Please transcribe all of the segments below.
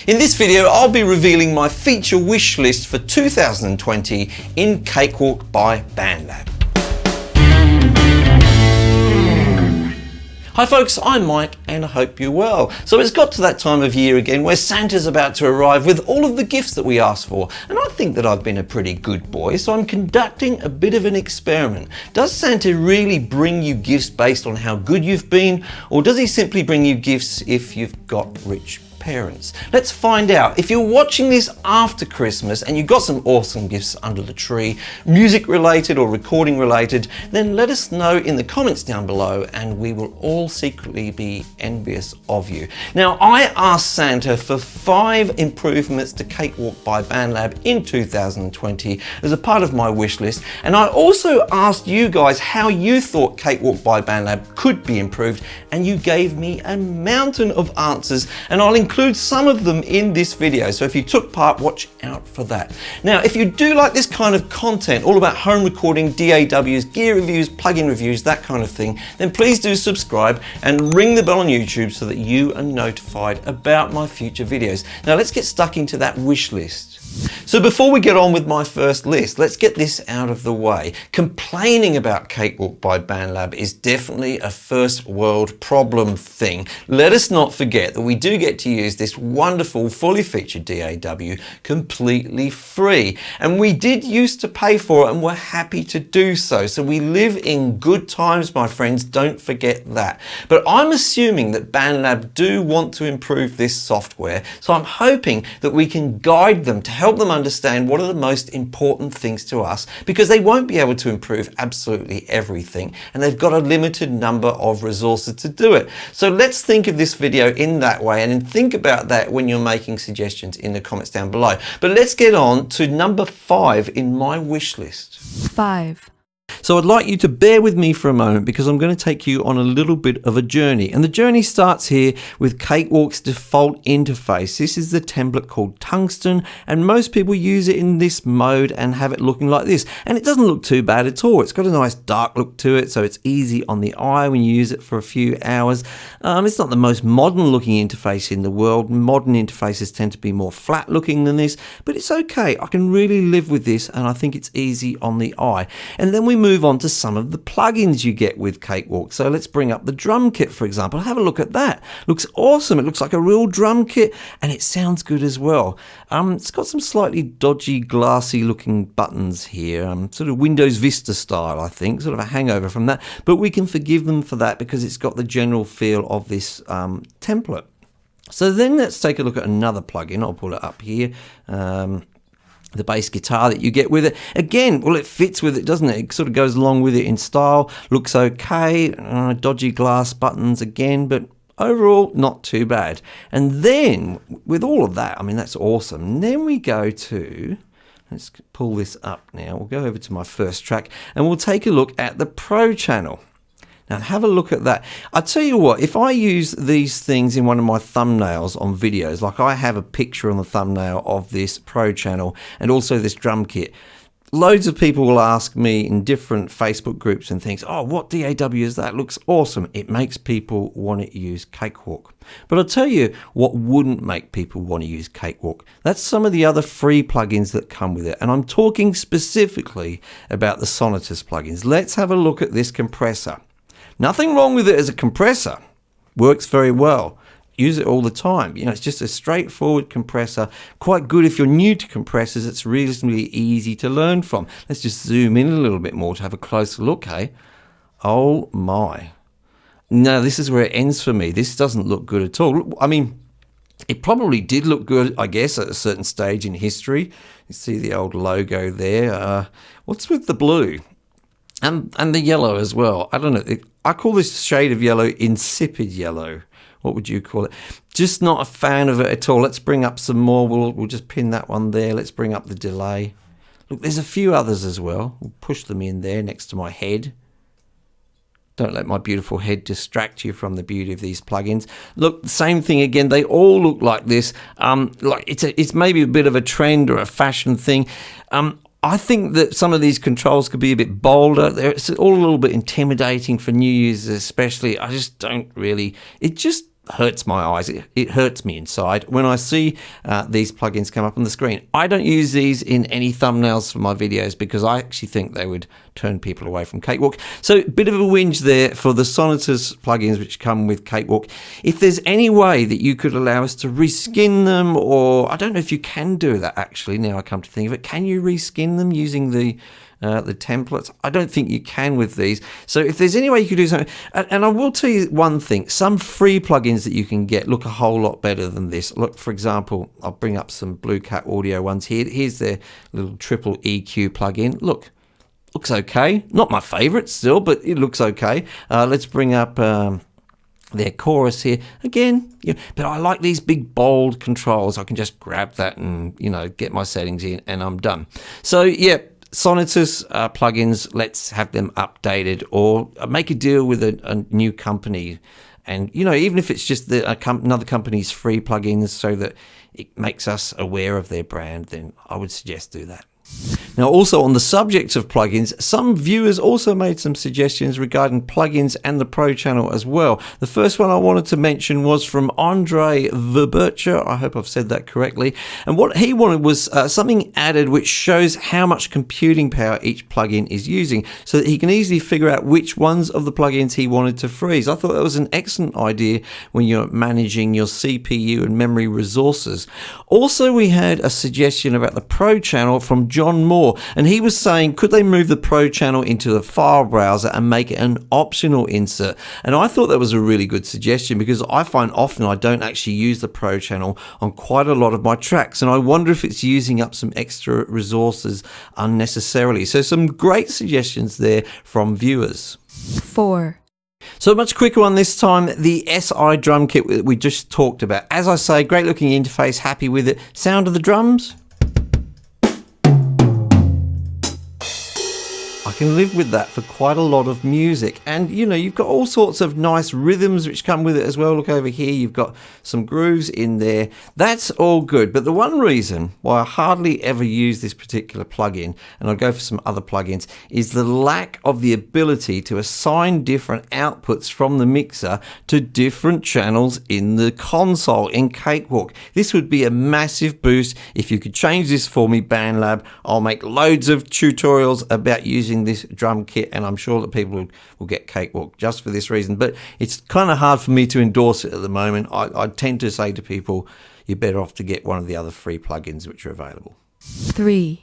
In this video, I'll be revealing my feature wish list for 2020 in Cakewalk by Bandlab. Hi folks, I'm Mike and I hope you're well. So it's got to that time of year again where Santa's about to arrive with all of the gifts that we asked for. And I think that I've been a pretty good boy, so I'm conducting a bit of an experiment. Does Santa really bring you gifts based on how good you've been? Or does he simply bring you gifts if you've got rich parents? Let's find out. If you're watching this after Christmas and you've got some awesome gifts under the tree, music related or recording related, then let us know in the comments down below and we will all secretly be envious of you. Now, I asked Santa for 5 improvements to Cakewalk by Bandlab in 2020 as a part of my wish list, and I also asked you guys how you thought Cakewalk by Bandlab could be improved, and you gave me a mountain of answers, and I'll include some of them in this video, so if you took part, watch out for that. Now, if you do like this kind of content, all about home recording, DAWs, gear reviews, plugin reviews, that kind of thing, then please do subscribe and ring the bell on YouTube so that you are notified about my future videos. Now let's get stuck into that wish list. So before we get on with my first list, let's get this out of the way. Complaining about Cakewalk by Bandlab is definitely a first world problem thing. Let us not forget that we do get to use this wonderful fully featured DAW completely free. And we did used to pay for it and we're happy to do so. So we live in good times, my friends, don't forget that. But I'm assuming that Bandlab do want to improve this software. So I'm hoping that we can guide them to help them understand what are the most important things to us, because they won't be able to improve absolutely everything and they've got a limited number of resources to do it. So let's think of this video in that way, and then think about that when you're making suggestions in the comments down below. But let's get on to number 5 in my wish list. 5. So I'd like you to bear with me for a moment because I'm going to take you on a little bit of a journey. And the journey starts here with Cakewalk's default interface. This is the template called Tungsten, and most people use it in this mode and have it looking like this. And it doesn't look too bad at all. It's got a nice dark look to it, so it's easy on the eye when you use it for a few hours. It's not the most modern looking interface in the world. Modern interfaces tend to be more flat looking than this, but it's okay. I can really live with this and I think it's easy on the eye. And then we move on to some of the plugins you get with Cakewalk. So let's bring up the drum kit, for example. Have a look at that. Looks awesome. It looks like a real drum kit and it sounds good as well. It's got some slightly dodgy, glassy looking buttons here, sort of Windows Vista style, I think, sort of a hangover from that, but we can forgive them for that because it's got the general feel of this template. So then let's take a look at another plugin. I'll pull it up here. The bass guitar that you get with it. Again, well, it fits with it, doesn't it? It sort of goes along with it in style. Looks okay. Dodgy glass buttons again, but overall, not too bad. And then, with all of that, I mean, that's awesome. And then we go to, let's pull this up now. We'll go over to my first track and we'll take a look at the Pro channel. Now have a look at that. I tell you what, if I use these things in one of my thumbnails on videos, like I have a picture on the thumbnail of this Pro channel and also this drum kit, loads of people will ask me in different Facebook groups and things, oh, what DAW is that? Looks awesome. It makes people want to use Cakewalk. But I'll tell you what wouldn't make people want to use Cakewalk. That's some of the other free plugins that come with it. And I'm talking specifically about the Sonitus plugins. Let's have a look at this compressor. Nothing wrong with it as a compressor. Works very well. Use it all the time. You know, it's just a straightforward compressor. Quite good if you're new to compressors. It's reasonably easy to learn from. Let's just zoom in a little bit more to have a closer look, hey? Oh my. Now this is where it ends for me. This doesn't look good at all. I mean, it probably did look good, I guess, at a certain stage in history. You see the old logo there. What's with the blue? And the yellow as well. I don't know. I call this shade of yellow insipid yellow. What would you call it? Just not a fan of it at all. Let's bring up some more. We'll just pin that one there. Let's bring up the delay. Look, there's a few others as well. We'll push them in there next to my head. Don't let my beautiful head distract you from the beauty of these plugins. Look, the same thing again. They all look like this. Like it's maybe a bit of a trend or a fashion thing. I think that some of these controls could be a bit bolder. It's all a little bit intimidating for new users especially. I just don't really, it just hurts my eyes. It hurts me inside when I see these plugins come up on the screen. I don't use these in any thumbnails for my videos because I actually think they would turn people away from Cakewalk. So a bit of a whinge there for the Sonitus plugins which come with Cakewalk. If there's any way that you could allow us to reskin them, or I don't know if you can do that actually, now I come to think of it, can you reskin them using the templates? I don't think you can with these. So if there's any way you could do something, and I will tell you one thing, some free plugins that you can get look a whole lot better than this. Look, for example, I'll bring up some Blue Cat Audio ones here. Here's their little triple EQ plugin. Look, looks okay. Not my favorite still, but it looks okay. Let's bring up their chorus here again, but I like these big bold controls. I can just grab that and get my settings in and I'm done. So yeah, Sonitus plugins, let's have them updated, or make a deal with a new company, and even if it's just another company's free plugins so that it makes us aware of their brand, then I would suggest do that. Now, also on the subject of plugins, some viewers also made some suggestions regarding plugins and the Pro channel as well. The first one I wanted to mention was from Andre Verbercher. I hope I've said that correctly. And what he wanted was something added which shows how much computing power each plugin is using, so that he can easily figure out which ones of the plugins he wanted to freeze. I thought that was an excellent idea when you're managing your CPU and memory resources. Also, we had a suggestion about the Pro channel from John Moore, and he was saying, could they move the Pro channel into the file browser and make it an optional insert? And I thought that was a really good suggestion, because I find often I don't actually use the Pro channel on quite a lot of my tracks, and I wonder if it's using up some extra resources unnecessarily. So some great suggestions there from viewers. 4. So much quicker one this time, the SI drum kit that we just talked about. As I say, great looking interface, happy with it. Sound of the drums? I can live with that for quite a lot of music. And you've got all sorts of nice rhythms which come with it as well. Look over here, you've got some grooves in there. That's all good. But the one reason why I hardly ever use this particular plugin, and I'll go for some other plugins, is the lack of the ability to assign different outputs from the mixer to different channels in the console in Cakewalk. This would be a massive boost if you could change this for me, Bandlab. I'll make loads of tutorials about using this drum kit, and I'm sure that people will get Cakewalk just for this reason, but it's kind of hard for me to endorse it at the moment. I tend to say to people, you're better off to get one of the other free plugins which are available. 3.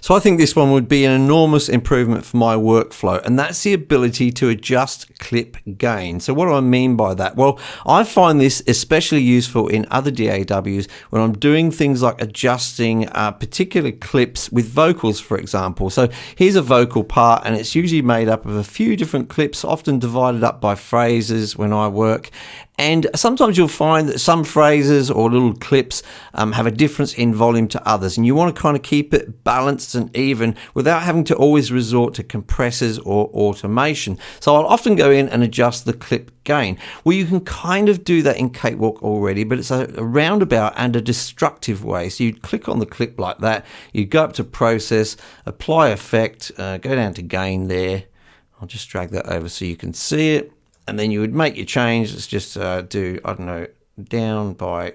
So I think this one would be an enormous improvement for my workflow, and that's the ability to adjust clip gain. So what do I mean by that? Well, I find this especially useful in other DAWs when I'm doing things like adjusting particular clips with vocals, for example. So here's a vocal part, and it's usually made up of a few different clips, often divided up by phrases when I work. And sometimes you'll find that some phrases or little clips have a difference in volume to others, and you want to kind of keep it balanced and even without having to always resort to compressors or automation. So I'll often go in and adjust the clip gain. Well, you can kind of do that in Cakewalk already, but it's a roundabout and a destructive way. So you'd click on the clip like that, you'd go up to process, apply effect, go down to gain there. I'll just drag that over so you can see it. And then you would make your change. Let's just do, I don't know, down by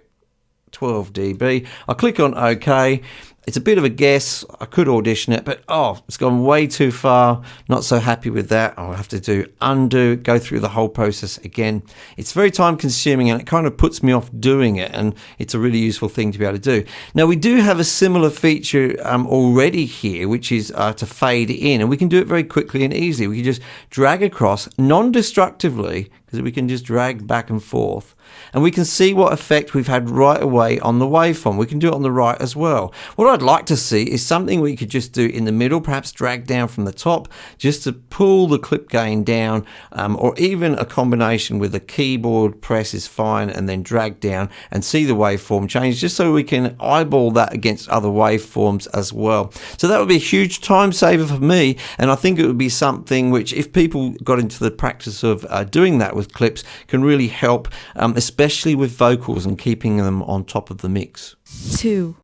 12 dB. I click on OK. It's a bit of a guess. I could audition it, but it's gone way too far. Not so happy with that. I'll have to do undo, go through the whole process again. It's very time consuming, and it kind of puts me off doing it, and it's a really useful thing to be able to do. Now, we do have a similar feature already here, which is to fade in, and we can do it very quickly and easily. We can just drag across non-destructively, because we can just drag back and forth, and we can see what effect we've had right away on the waveform. We can do it on the right as well. What I'd like to see is something we could just do in the middle, perhaps drag down from the top just to pull the clip gain down, or even a combination with a keyboard press is fine, and then drag down and see the waveform change, just so we can eyeball that against other waveforms as well. So that would be a huge time saver for me, and I think it would be something which, if people got into the practice of doing that with clips, can really help, especially with vocals and keeping them on top of the mix. 2.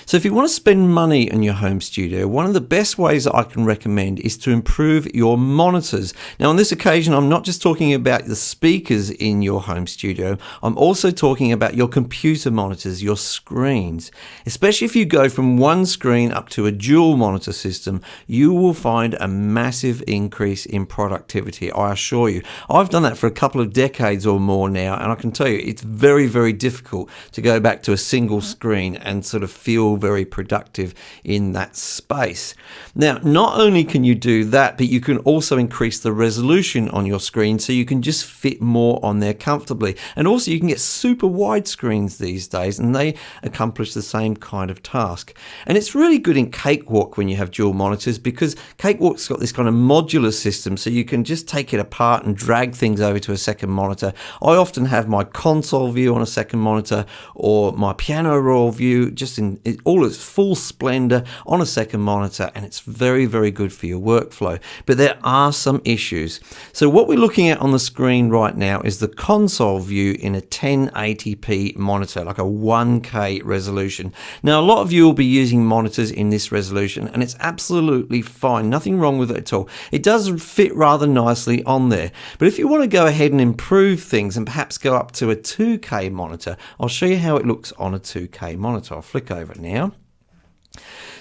So if you want to spend money in your home studio, one of the best ways that I can recommend is to improve your monitors. Now on this occasion, I'm not just talking about the speakers in your home studio, I'm also talking about your computer monitors, your screens. Especially if you go from one screen up to a dual monitor system, you will find a massive increase in productivity, I assure you. I've done that for a couple of decades or more now, and I can tell you it's very, very difficult to go back to a single screen and sort of feel very productive in that space. Now, not only can you do that, but you can also increase the resolution on your screen so you can just fit more on there comfortably. And also you can get super wide screens these days and they accomplish the same kind of task. And it's really good in Cakewalk when you have dual monitors, because Cakewalk's got this kind of modular system so you can just take it apart and drag things over to a second monitor. I often have my console view on a second monitor or my piano roll view just in all its full splendor on a second monitor, and it's very, very good for your workflow. But there are some issues. So what we're looking at on the screen right now is the console view in a 1080p monitor, like a 1K resolution. Now, a lot of you will be using monitors in this resolution, and it's absolutely fine. Nothing wrong with it at all. It does fit rather nicely on there. But if you want to go ahead and improve things and perhaps go up to a 2K monitor, I'll show you how it looks on a 2K monitor. I'll flick over now.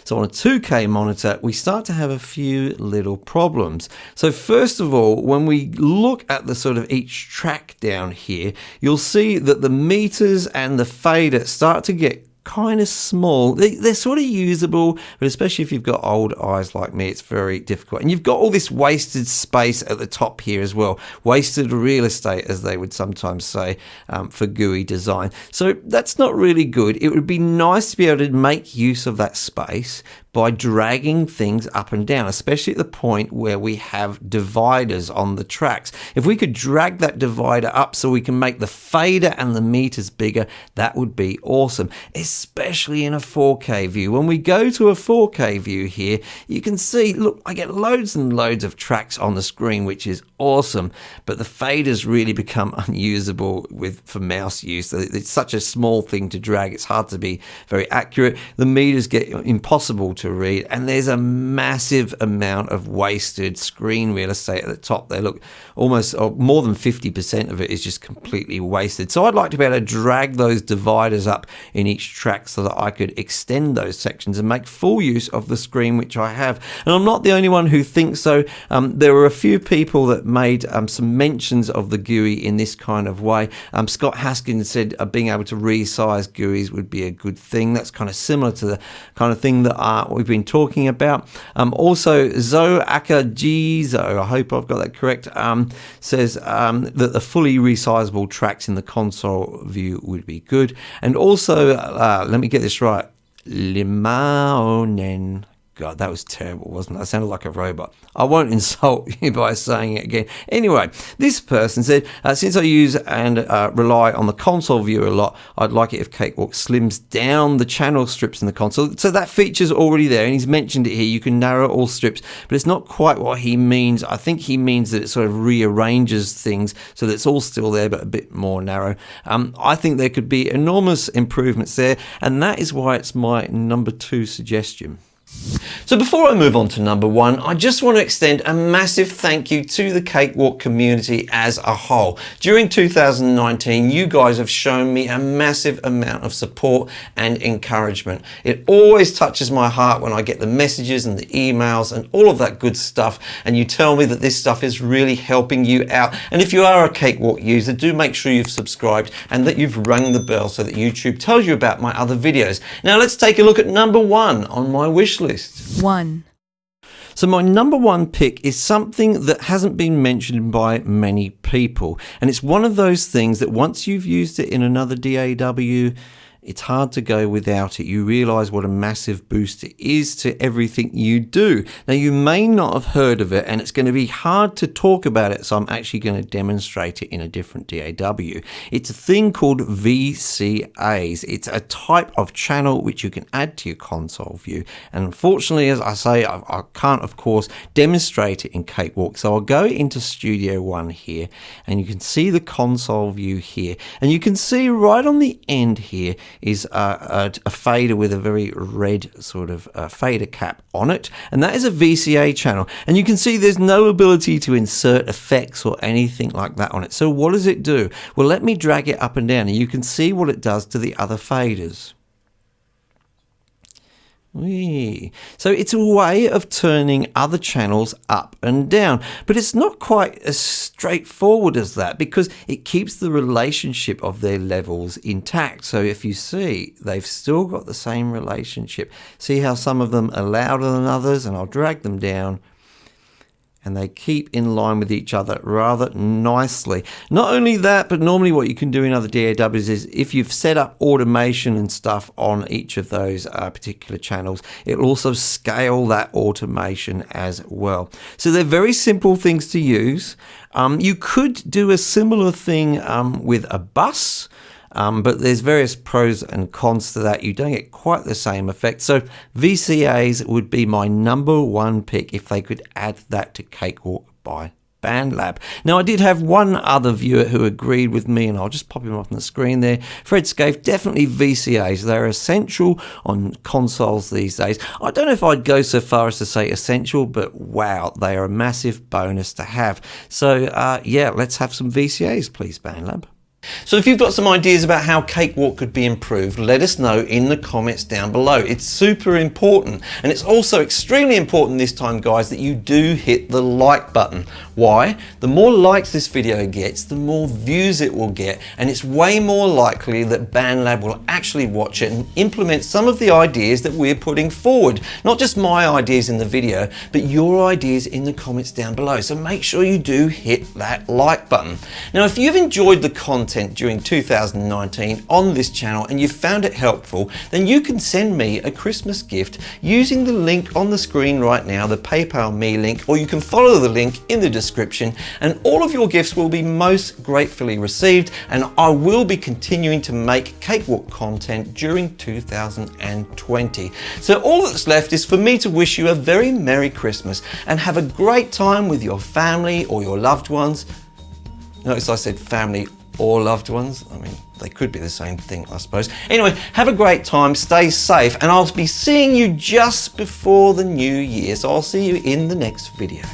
So on a 2K monitor, we start to have a few little problems. So first of all, when we look at the sort of each track down here, you'll see that the meters and the fader start to get kind of small. They're sort of usable, but especially if you've got old eyes like me, it's very difficult. And you've got all this wasted space at the top here as well. Wasted real estate, as they would sometimes say, for GUI design. So that's not really good. It would be nice to be able to make use of that space by dragging things up and down, especially at the point where we have dividers on the tracks. If we could drag that divider up so we can make the fader and the meters bigger, that would be awesome, especially in a 4K view. When we go to a 4K view here, you can see, look, I get loads and loads of tracks on the screen, which is awesome, but the faders really become unusable for mouse use. It's such a small thing to drag, it's hard to be very accurate. The meters get impossible to read, and there's a massive amount of wasted screen real estate at the top there. Look, almost more than 50% of it is just completely wasted. So I'd like to be able to drag those dividers up in each track so that I could extend those sections and make full use of the screen which I have. And I'm not the only one who thinks so. There were a few people that made some mentions of the GUI in this kind of way. Scott Haskins said being able to resize GUIs would be a good thing. That's kind of similar to the kind of thing that we've been talking about. Also, Zo Akajizo, I hope I've got that correct, says that the fully resizable tracks in the console view would be good. And also, let me get this right, Limaonen. God, that was terrible, wasn't it? I sounded like a robot. I won't insult you by saying it again. Anyway, this person said, since I use and rely on the console view a lot, I'd like it if Cakewalk slims down the channel strips in the console. So that feature's already there, and he's mentioned it here. You can narrow all strips, but it's not quite what he means. I think he means that it sort of rearranges things so that it's all still there, but a bit more narrow. I think there could be enormous improvements there, and that is why it's my number 2 suggestion. So before I move on to number 1, I just want to extend a massive thank you to the Cakewalk community as a whole. During 2019, you guys have shown me a massive amount of support and encouragement. It always touches my heart when I get the messages and the emails and all of that good stuff, and you tell me that this stuff is really helping you out. And if you are a Cakewalk user, do make sure you've subscribed and that you've rung the bell so that YouTube tells you about my other videos. Now let's take a look at number 1 on my wish list. 1. So my number 1 pick is something that hasn't been mentioned by many people, and it's one of those things that once you've used it in another DAW, it's hard to go without it. You realize what a massive boost it is to everything you do. Now, you may not have heard of it, and it's going to be hard to talk about it, so I'm actually going to demonstrate it in a different DAW. It's a thing called VCAs. It's a type of channel which you can add to your console view. And unfortunately, as I say, I can't, of course, demonstrate it in Cakewalk. So I'll go into Studio One here, and you can see the console view here. And you can see right on the end here, is a fader with a very red sort of fader cap on it, and that is a VCA channel. And you can see there's no ability to insert effects or anything like that on it. So what does it do? Well, let me drag it up and down, and you can see what it does to the other faders. So it's a way of turning other channels up and down, but it's not quite as straightforward as that, because it keeps the relationship of their levels intact. So if you see, they've still got the same relationship. See how some of them are louder than others, and I'll drag them down, and they keep in line with each other rather nicely. Not only that, but normally what you can do in other DAWs is, if you've set up automation and stuff on each of those particular channels, it'll also scale that automation as well. So they're very simple things to use. You could do a similar thing with a bus, but there's various pros and cons to that. You don't get quite the same effect. So VCAs would be my #1 pick if they could add that to Cakewalk by Bandlab. Now, I did have one other viewer who agreed with me, and I'll just pop him up on the screen there. Fred Scaife, definitely VCAs. They're essential on consoles these days. I don't know if I'd go so far as to say essential, but wow, they are a massive bonus to have. So yeah, let's have some VCAs, please, Bandlab. So if you've got some ideas about how Cakewalk could be improved, let us know in the comments down below. It's super important, and it's also extremely important this time, guys, that you do hit the like button. Why? The more likes this video gets, the more views it will get, and it's way more likely that Bandlab will actually watch it and implement some of the ideas that we're putting forward. Not just my ideas in the video, but your ideas in the comments down below. So make sure you do hit that like button. Now, if you've enjoyed the content during 2019 on this channel and you found it helpful, then you can send me a Christmas gift using the link on the screen right now, the PayPal Me link, or you can follow the link in the description, and all of your gifts will be most gratefully received, and I will be continuing to make Cakewalk content during 2020. So all that's left is for me to wish you a very Merry Christmas and have a great time with your family or your loved ones. Notice I said family or loved ones. I mean, they could be the same thing, I suppose. Anyway, have a great time, stay safe, and I'll be seeing you just before the new year. So I'll see you in the next video.